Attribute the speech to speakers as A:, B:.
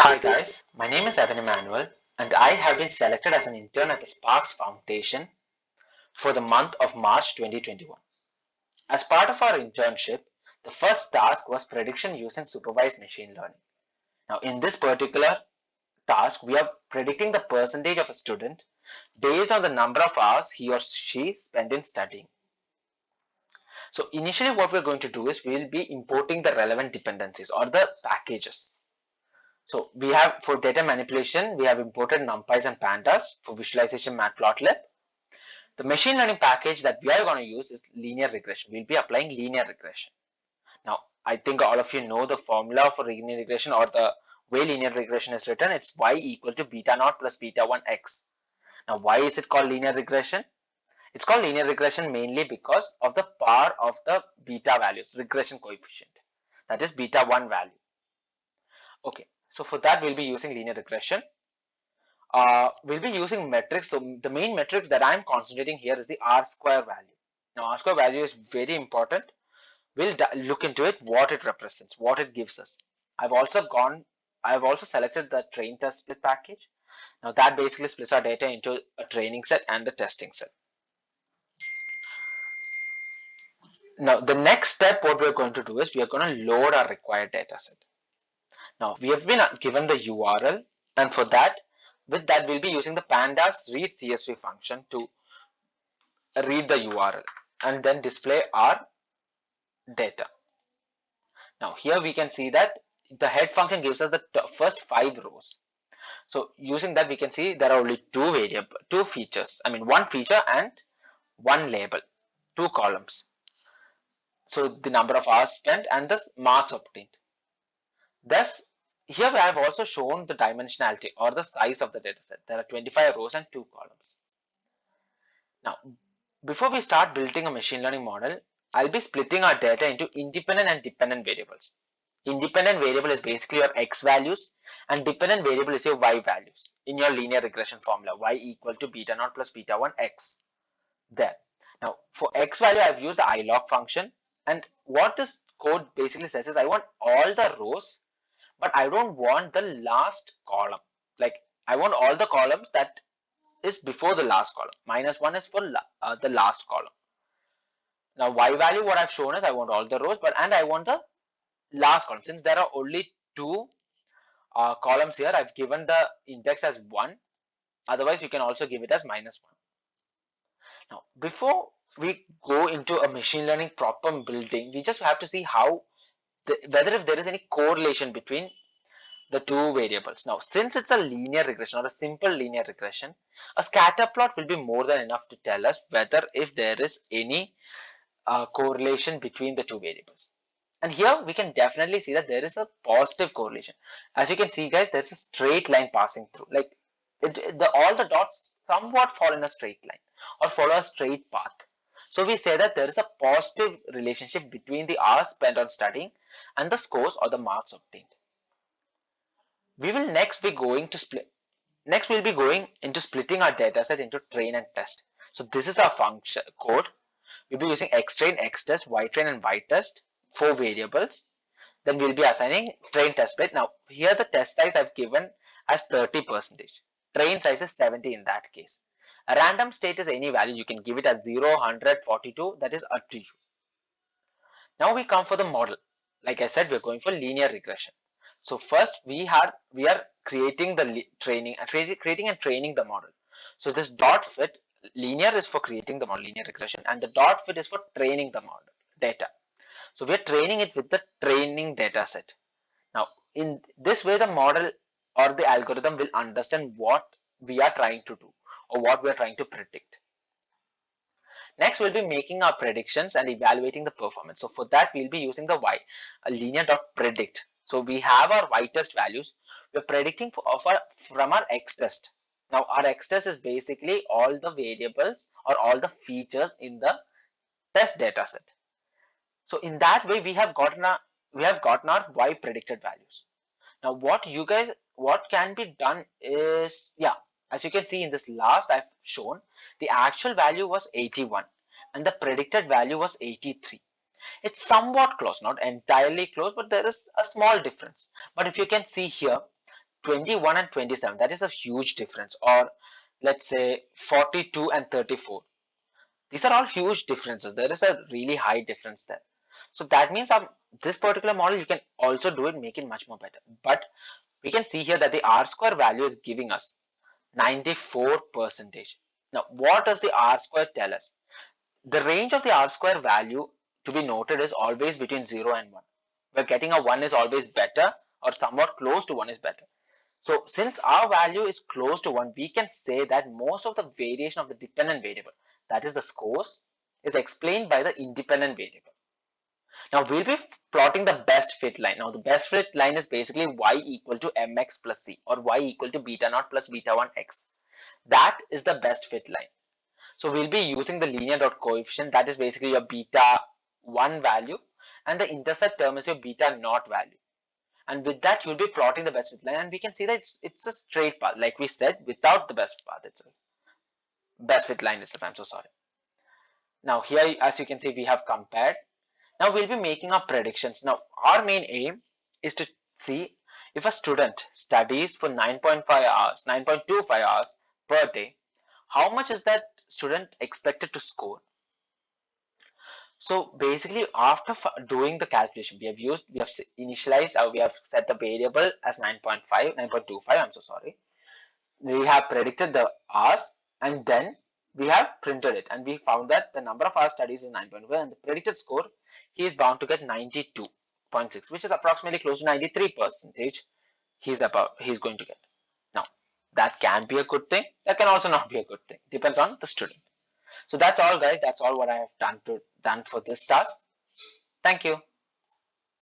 A: Hi guys, my name is Evan Emmanuel and I have been selected as an intern at the Sparks Foundation for the month of March 2021. As part of our internship, the first task was prediction using supervised machine learning. Now in this particular task, we are predicting the percentage of a student based on the number of hours he or she spent in studying. So initially what we're going to do is we'll be importing the relevant dependencies or the packages. So we have, for data manipulation, we have imported numpys and pandas. For visualization, matplotlib. The machine learning package that we are going to use is linear regression. We'll be applying linear regression. Now, I think all of you know the formula for linear regression, or the way linear regression is written. It's y equal to beta naught plus beta 1 x. Now, why is it called linear regression? It's called linear regression mainly because of the power of the beta values, regression coefficient. That is beta 1 value. Okay, so for that we'll be using linear regression. We'll be using metrics. So the main metrics that I'm concentrating here is the R square value. Now R square value is very important. We'll look into it, what it represents, what it gives us. I've also selected the train test split package. Now that basically splits our data into a training set and the testing set. Now the next step, what we're going to do is we are going to load our required data set. Now we have been given the URL, and for that, with that we'll be using the pandas read CSV function to read the URL and then display our data. Now here we can see that the head function gives us the first 5 rows. So using that we can see there are only two features. I mean one feature and one label, 2 columns. So the number of hours spent and the marks obtained. Thus here I have also shown the dimensionality or the size of the data set. There are 25 rows and 2 columns. Now before we start building a machine learning model, I'll be splitting our data into independent and dependent variables. Independent variable is basically your x values and dependent variable is your y values in your linear regression formula, y equal to beta naught plus beta 1 x. There. Now for x value I've used the ilog function, and what this code basically says is I want all the rows but I don't want the last column. Like I want all the columns that is before the last column. -1 is for the last column. Now y value, what I've shown is I want all the rows, and I want the last column. Since there are only 2 columns here, I've given the index as 1. Otherwise you can also give it as -1. Now before we go into a machine learning proper building, we just have to see how whether if there is any correlation between the 2 variables. Now since it's a linear regression or a simple linear regression, a scatter plot will be more than enough to tell us whether if there is any correlation between the 2 variables. And here we can definitely see that there is a positive correlation. As you can see guys, there's a straight line passing through. Like all the dots somewhat fall in a straight line or follow a straight path. So we say that there is a positive relationship between the hours spent on studying and the scores or the marks obtained. We will next be going to split. Next we'll be going into splitting our dataset into train and test. So this is our function code. We'll be using xtrain, xtest, ytrain and ytest, 4 variables. Then we'll be assigning train test bed. Now here the test size I've given as 30%. Train size is 70 in that case. A random state is any value. You can give it as 0, 100, 42. That is up to you. Now we come for the model. Like I said, we're going for linear regression. So first we are creating the creating and training the model. So this dot fit, linear is for creating the model, linear regression, and the dot fit is for training the model data. So we are training it with the training data set. Now in this way the model or the algorithm will understand what we are trying to do or what we are trying to predict. Next we'll be making our predictions and evaluating the performance. So for that we'll be using the linear.predict. So we have our y test values. We're predicting from our x test. Now our x test is basically all the variables or all the features in the test data set. So in that way we have gotten our y predicted values. Now what can be done is, yeah, as you can see in this last I've shown, the actual value was 81 and the predicted value was 83. It's somewhat close, not entirely close, but there is a small difference. But if you can see here, 21 and 27, that is a huge difference. Or let's say 42 and 34. These are all huge differences. There is a really high difference there. So that means this particular model, you can also do it, make it much more better. But we can see here that the R square value is giving us 94%. Now, what does the R square tell us? The range of the R square value to be noted is always between 0 and 1. We're getting a 1 is always better, or somewhat close to 1 is better. So since our value is close to 1, we can say that most of the variation of the dependent variable, that is the scores, is explained by the independent variable. Now we'll be plotting the best fit line. Now the best fit line is basically y equal to mx plus c, or y equal to beta naught plus beta 1 x. That is the best fit line. So we'll be using the linear dot coefficient, that is basically your beta 1 value, and the intercept term is your beta naught value. And with that, you'll be plotting the best fit line, and we can see that it's a straight path, like we said, without the best path itself. Best fit line itself, I'm so sorry. Now here, as you can see, we have compared. Now we'll be making our predictions. Now our main aim is to see if a student studies for 9.5 hours, 9.25 hours per day, how much is that student expected to score? So basically, after doing the calculation, we have initialized, we have set the variable as 9.5, 9.25, I'm so sorry. We have predicted the hours, and then we have printed it, and we found that the number of hours studies is 9.5, and the predicted score, he is bound to get 92.6, which is approximately close to 93%. He's going to get. Now, that can be a good thing, that can also not be a good thing, depends on the student. So that's all, guys. That's all what I have done for this task. Thank you.